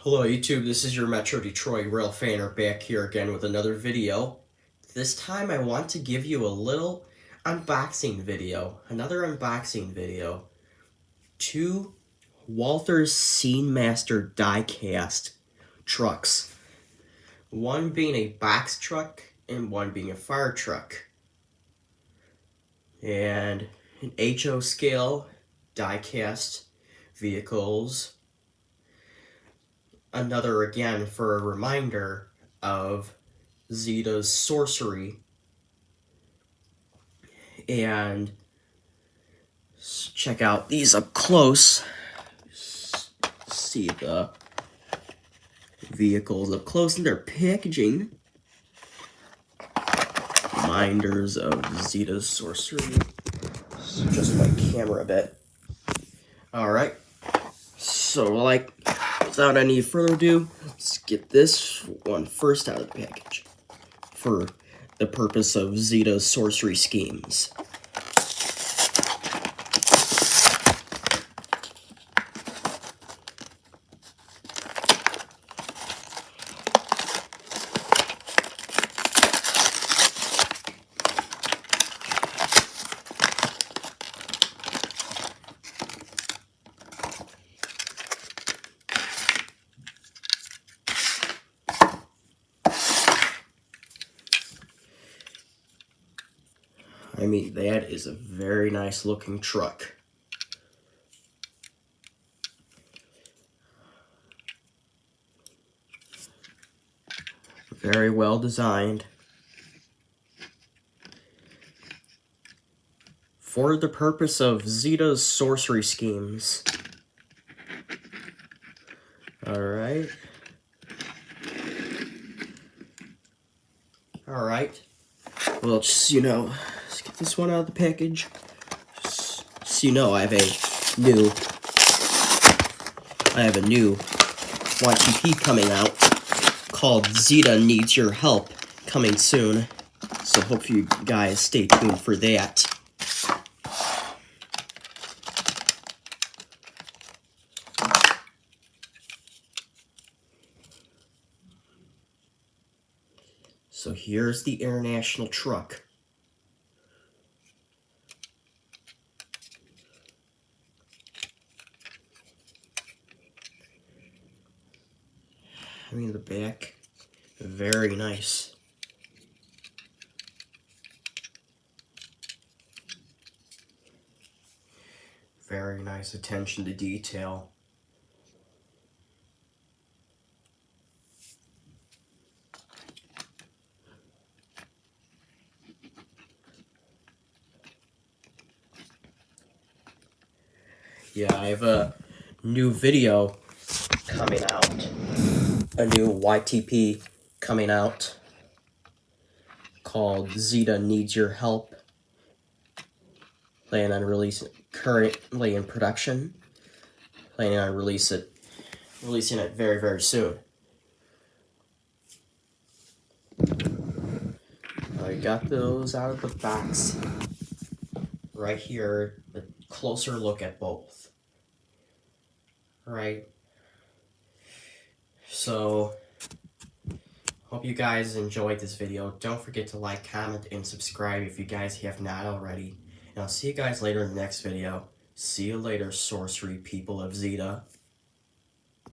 Hello YouTube, this is your Metro Detroit Rail Fanner back here again with another video. This time I want to give you a little unboxing video, another unboxing video. Two Walther's SceneMaster die-cast trucks. One being a box truck and one being a fire truck. And an HO scale die-cast vehicles. Another, again, for a reminder of Zeta's Sorcery. And check out these up close. See the vehicles up close in their packaging. Reminders of Zeta's Sorcery. Just my camera a bit. Alright. So, without any further ado, let's get this one first out of the package for the purpose of Zeta's sorcery schemes. I mean, that is a very nice looking truck. Very well designed. For the purpose of Zeta's sorcery schemes. Alright. Alright. Well, just, let's get this one out of the package. Just so you know, I have a new YTP coming out called Zeta Needs Your Help, coming soon. So hope you guys stay tuned for that. So here's the international truck. I mean, the back, very nice. Very nice attention to detail. Yeah, I have a new video coming out. A new YTP coming out called Zeta Needs Your Help. Planning on releasing, currently in production. Planning on releasing it very, very soon. I got those out of the box. Right here, a closer look at both. Right. So, hope you guys enjoyed this video. Don't forget to like, comment, and subscribe if you guys have not already. And I'll see you guys later in the next video. See you later, sorcery people of Zeta.